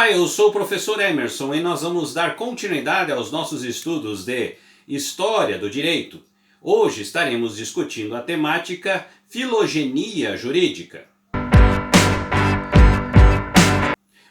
Olá, eu sou o professor Emerson e nós vamos dar continuidade aos nossos estudos de História do Direito. Hoje estaremos discutindo a temática filogenia jurídica.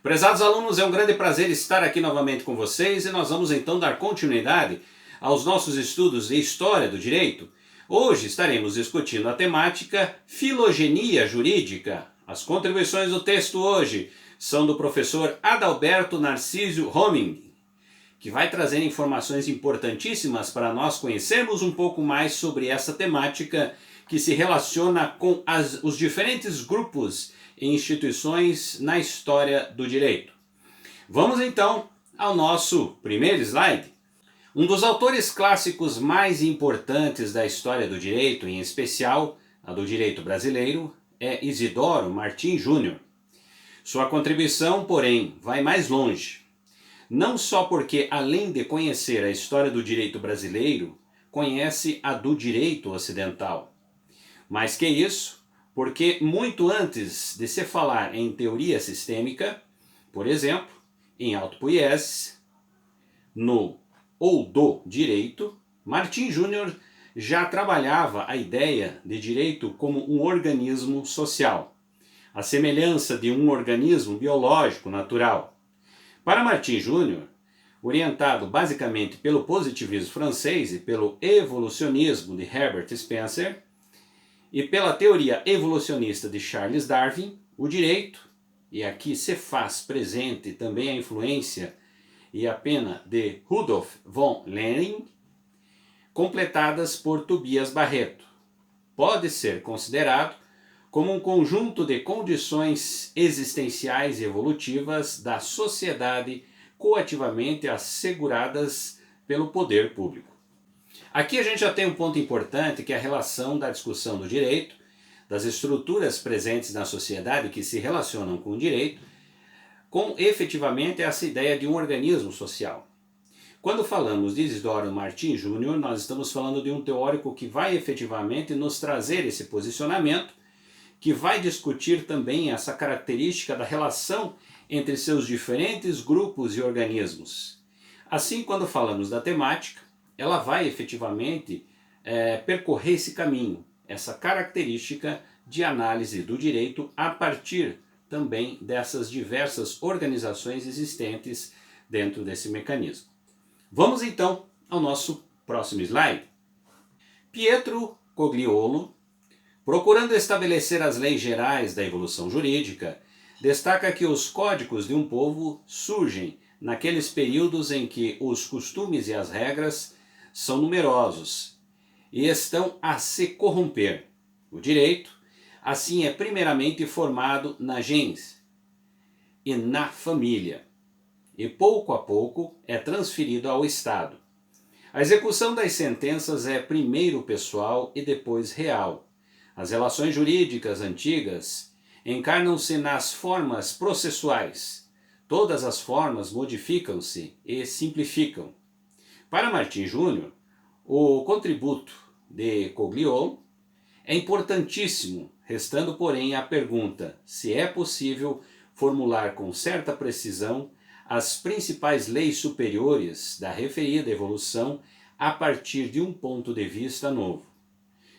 Prezados alunos, é um grande prazer estar aqui novamente com vocês e nós vamos então dar continuidade aos nossos estudos de História do Direito. Hoje estaremos discutindo a temática filogenia jurídica. As contribuições do texto hoje são do professor Adalberto Narcísio Roming, que vai trazer informações importantíssimas para nós conhecermos um pouco mais sobre essa temática que se relaciona com os diferentes grupos e instituições na história do direito. Vamos então ao nosso primeiro slide. Um dos autores clássicos mais importantes da história do direito, em especial a do direito brasileiro, é Isidoro Martins Júnior. Sua contribuição, porém, vai mais longe. Não só porque, além de conhecer a história do direito brasileiro, conhece a do direito ocidental. Mais que isso, porque muito antes de se falar em teoria sistêmica, por exemplo, em autopoiesis, no ou do direito, Martins Júnior já trabalhava a ideia de direito como um organismo social, a semelhança de um organismo biológico natural. Para Martins Júnior, orientado basicamente pelo positivismo francês e pelo evolucionismo de Herbert Spencer, e pela teoria evolucionista de Charles Darwin, o direito, e aqui se faz presente também a influência e a pena de Rudolf von Lenin, completadas por Tobias Barreto, pode ser considerado como um conjunto de condições existenciais e evolutivas da sociedade coativamente asseguradas pelo poder público. Aqui a gente já tem um ponto importante, que é a relação da discussão do direito, das estruturas presentes na sociedade que se relacionam com o direito, com efetivamente essa ideia de um organismo social. Quando falamos de Isidoro Martins Júnior, nós estamos falando de um teórico que vai efetivamente nos trazer esse posicionamento, que vai discutir também essa característica da relação entre seus diferentes grupos e organismos. Assim, quando falamos da temática, ela vai efetivamente percorrer esse caminho, essa característica de análise do direito a partir também dessas diversas organizações existentes dentro desse mecanismo. Vamos então ao nosso próximo slide. Pietro Cogliolo, procurando estabelecer as leis gerais da evolução jurídica, destaca que os códigos de um povo surgem naqueles períodos em que os costumes e as regras são numerosos e estão a se corromper. O direito, assim, é primeiramente formado na gens e na família, e pouco a pouco é transferido ao Estado. A execução das sentenças é primeiro pessoal e depois real. As relações jurídicas antigas encarnam-se nas formas processuais. Todas as formas modificam-se e simplificam. Para Martins Júnior, o contributo de Cogliolo é importantíssimo, restando, porém, a pergunta se é possível formular com certa precisão as principais leis superiores da referida evolução a partir de um ponto de vista novo.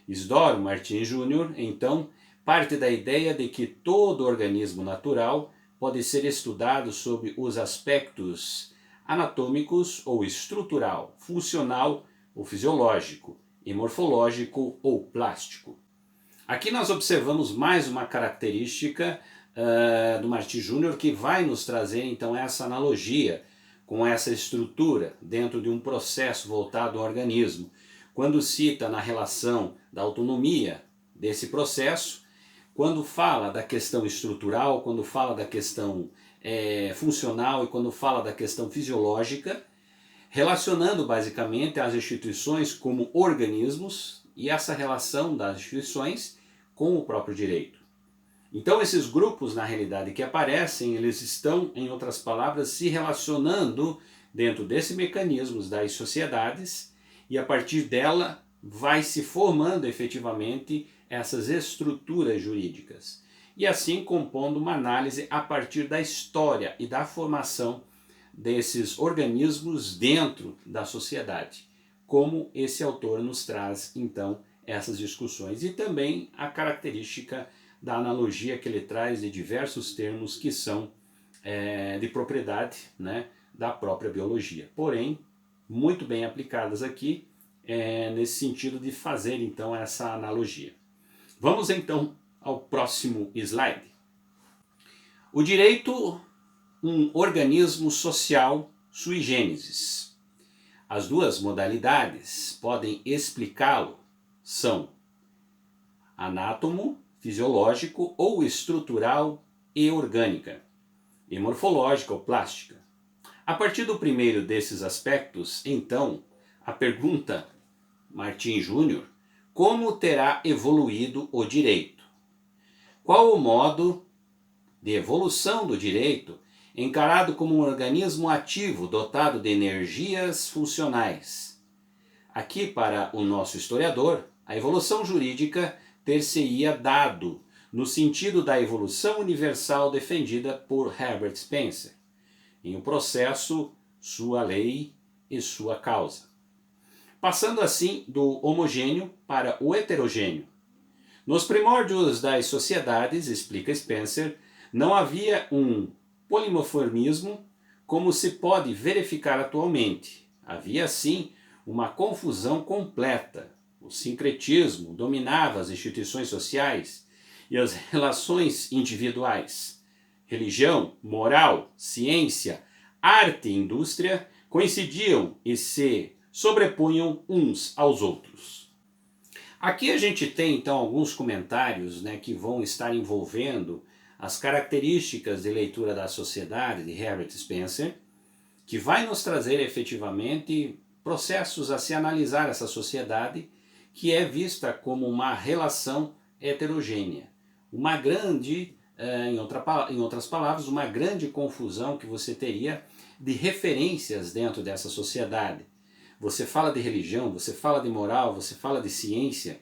Isidoro Martins Júnior, então, parte da ideia de que todo organismo natural pode ser estudado sob os aspectos anatômicos ou estrutural, funcional ou fisiológico, e morfológico ou plástico. Aqui nós observamos mais uma característica do Martins Júnior que vai nos trazer então essa analogia com essa estrutura dentro de um processo voltado ao organismo, quando cita na relação da autonomia desse processo, quando fala da questão estrutural, quando fala da questão funcional e quando fala da questão fisiológica, relacionando basicamente as instituições como organismos e essa relação das instituições com o próprio direito. Então esses grupos, na realidade, que aparecem, eles estão, em outras palavras, se relacionando dentro desse mecanismo das sociedades, e a partir dela vai se formando efetivamente essas estruturas jurídicas. e assim compondo uma análise a partir da história e da formação desses organismos dentro da sociedade. Como esse autor nos traz, então, essas discussões. E também a característica da analogia que ele traz de diversos termos que são de propriedade, né, da própria biologia. Porém, muito bem aplicadas aqui, nesse sentido de fazer, então, essa analogia. Vamos, então, ao próximo slide. O direito, um organismo social sui generis. As duas modalidades podem explicá-lo são anátomo, fisiológico ou estrutural e orgânica, e morfológica ou plástica. A partir do primeiro desses aspectos, então, a pergunta, Martim Júnior, como terá evoluído o direito? Qual o modo de evolução do direito encarado como um organismo ativo dotado de energias funcionais? Aqui, para o nosso historiador, a evolução jurídica ter-se-ia dado no sentido da evolução universal defendida por Herbert Spencer, em O Processo, Sua Lei e Sua Causa. Passando assim do homogêneo para o heterogêneo. Nos primórdios das sociedades, explica Spencer, não havia um polimorfismo como se pode verificar atualmente. Havia, sim, uma confusão completa. O sincretismo dominava as instituições sociais e as relações individuais. Religião, moral, ciência, arte e indústria coincidiam e se sobrepunham uns aos outros. Aqui a gente tem então alguns comentários, né, que vão estar envolvendo as características de leitura da sociedade de Herbert Spencer, que vai nos trazer efetivamente processos a se analisar essa sociedade, que é vista como uma relação heterogênea. Uma grande, em outras palavras, uma grande confusão que você teria de referências dentro dessa sociedade. Você fala de religião, você fala de moral, você fala de ciência,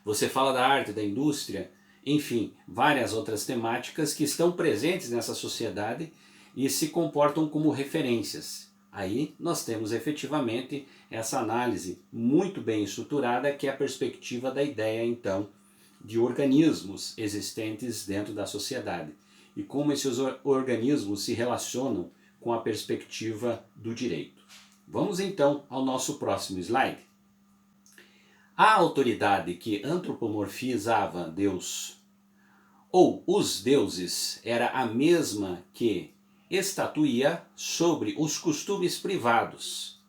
você fala da arte, da indústria, enfim, várias outras temáticas que estão presentes nessa sociedade e se comportam como referências. Aí nós temos efetivamente essa análise muito bem estruturada, que é a perspectiva da ideia, então, de organismos existentes dentro da sociedade e como esses organismos se relacionam com a perspectiva do direito. Vamos então ao nosso próximo slide. A autoridade que antropomorfizava Deus ou os deuses era a mesma que estatuía sobre os costumes privados,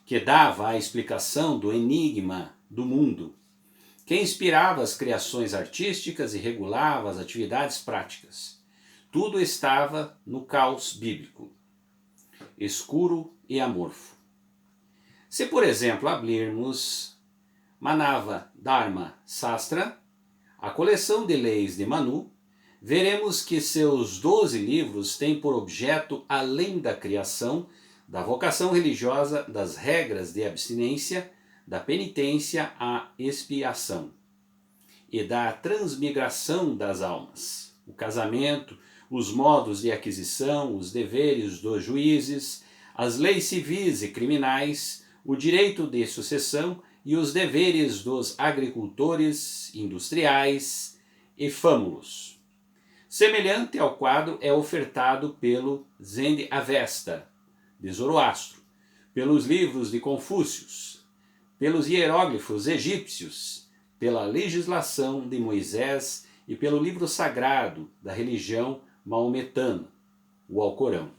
que dava a explicação do enigma do mundo, que inspirava as criações artísticas e regulava as atividades práticas. Tudo estava no caos bíblico, escuro e amorfo. Se, por exemplo, abrirmos Manava Dharma Sastra, a coleção de leis de Manu, veremos que seus 12 livros têm por objeto, além da criação, da vocação religiosa, das regras de abstinência, da penitência à expiação e da transmigração das almas, o casamento, os modos de aquisição, os deveres dos juízes, as leis civis e criminais, o direito de sucessão e os deveres dos agricultores, industriais e fâmulos. Semelhante ao quadro é ofertado pelo Zend Avesta, de Zoroastro, pelos livros de Confúcio, pelos hieróglifos egípcios, pela legislação de Moisés e pelo livro sagrado da religião maometana, o Alcorão.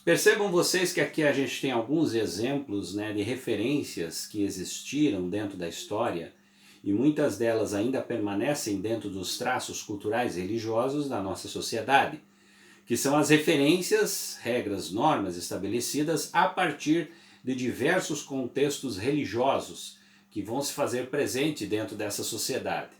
Percebam vocês que aqui a gente tem alguns exemplos, né, de referências que existiram dentro da história e muitas delas ainda permanecem dentro dos traços culturais e religiosos da nossa sociedade, que são as referências, regras, normas estabelecidas a partir de diversos contextos religiosos que vão se fazer presente dentro dessa sociedade.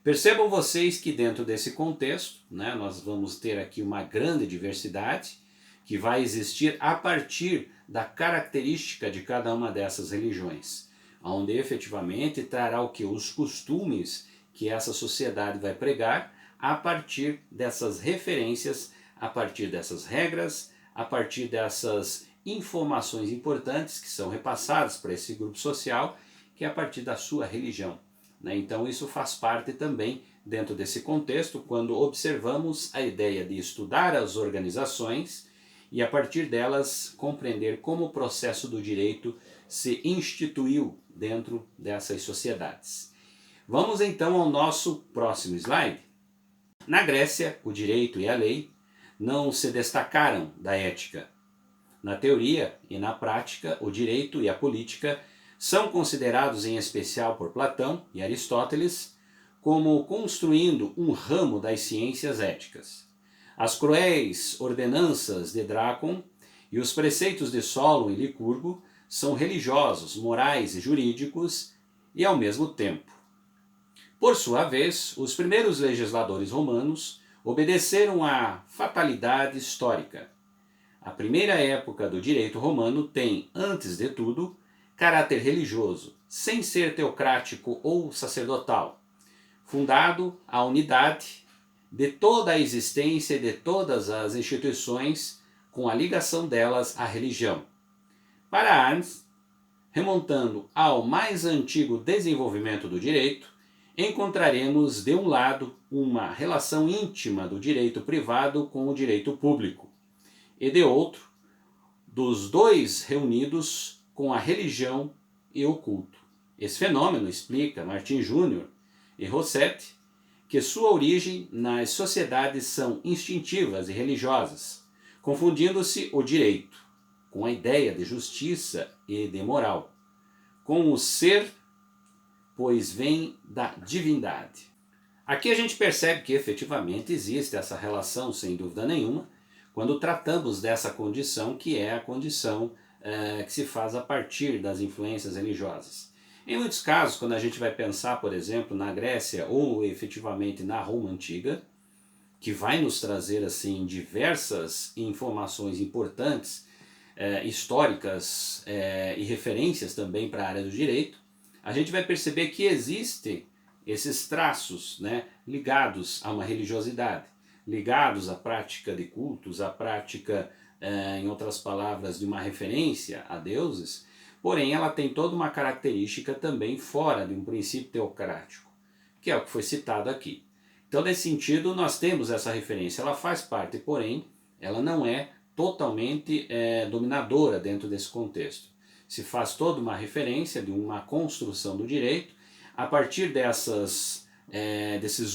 Percebam vocês que dentro desse contexto, né, nós vamos ter aqui uma grande diversidade que vai existir a partir da característica de cada uma dessas religiões, onde efetivamente trará o que? Os costumes que essa sociedade vai pregar a partir dessas referências, a partir dessas regras, a partir dessas informações importantes que são repassadas para esse grupo social, que é a partir da sua religião, né? Então isso faz parte também dentro desse contexto, quando observamos a ideia de estudar as organizações e a partir delas compreender como o processo do direito se instituiu dentro dessas sociedades. Vamos então ao nosso próximo slide. Na Grécia, o direito e a lei não se destacaram da ética. Na teoria e na prática, o direito e a política são considerados em especial por Platão e Aristóteles como construindo um ramo das ciências éticas. As cruéis ordenanças de Drácon e os preceitos de Solon e Licurgo são religiosos, morais e jurídicos e ao mesmo tempo. Por sua vez, os primeiros legisladores romanos obedeceram à fatalidade histórica. A primeira época do direito romano tem, antes de tudo, caráter religioso, sem ser teocrático ou sacerdotal, fundado à unidade de toda a existência e de todas as instituições, com a ligação delas à religião. Para Arndt, remontando ao mais antigo desenvolvimento do direito, encontraremos, de um lado, uma relação íntima do direito privado com o direito público, e de outro, dos dois reunidos com a religião e o culto. Esse fenômeno explica Martin Júnior e Rossetti que sua origem nas sociedades são instintivas e religiosas, confundindo-se o direito com a ideia de justiça e de moral, com o ser, pois vem da divindade. Aqui a gente percebe que efetivamente existe essa relação, sem dúvida nenhuma, quando tratamos dessa condição que é a condição que se faz a partir das influências religiosas. Em muitos casos, quando a gente vai pensar, por exemplo, na Grécia ou efetivamente na Roma Antiga, que vai nos trazer assim diversas informações importantes, históricas e referências também para a área do direito, a gente vai perceber que existem esses traços, né, ligados a uma religiosidade, ligados à prática de cultos, à prática, em outras palavras, de uma referência a deuses, porém ela tem toda uma característica também fora de um princípio teocrático, que é o que foi citado aqui. Então, nesse sentido, nós temos essa referência, ela faz parte, porém, ela não é totalmente dominadora dentro desse contexto. Se faz toda uma referência de uma construção do direito a partir desses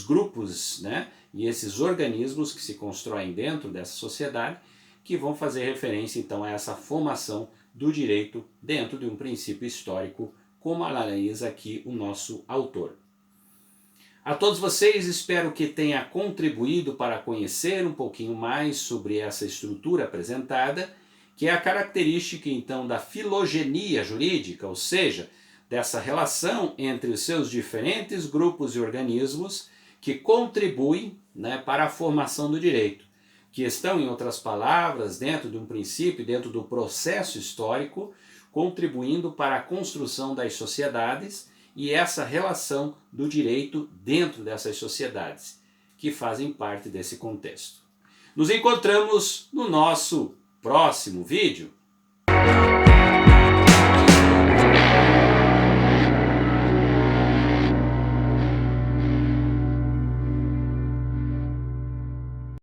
grupos, né, e esses organismos que se constroem dentro dessa sociedade, que vão fazer referência então a essa formação do direito dentro de um princípio histórico, como analisa aqui o nosso autor. A todos vocês, espero que tenha contribuído para conhecer um pouquinho mais sobre essa estrutura apresentada, que é a característica então da filogenia jurídica, ou seja, dessa relação entre os seus diferentes grupos e organismos que contribuem, né, para a formação do direito, que estão, em outras palavras, dentro de um princípio, dentro do processo histórico, contribuindo para a construção das sociedades e essa relação do direito dentro dessas sociedades, que fazem parte desse contexto. Nos encontramos no nosso próximo vídeo.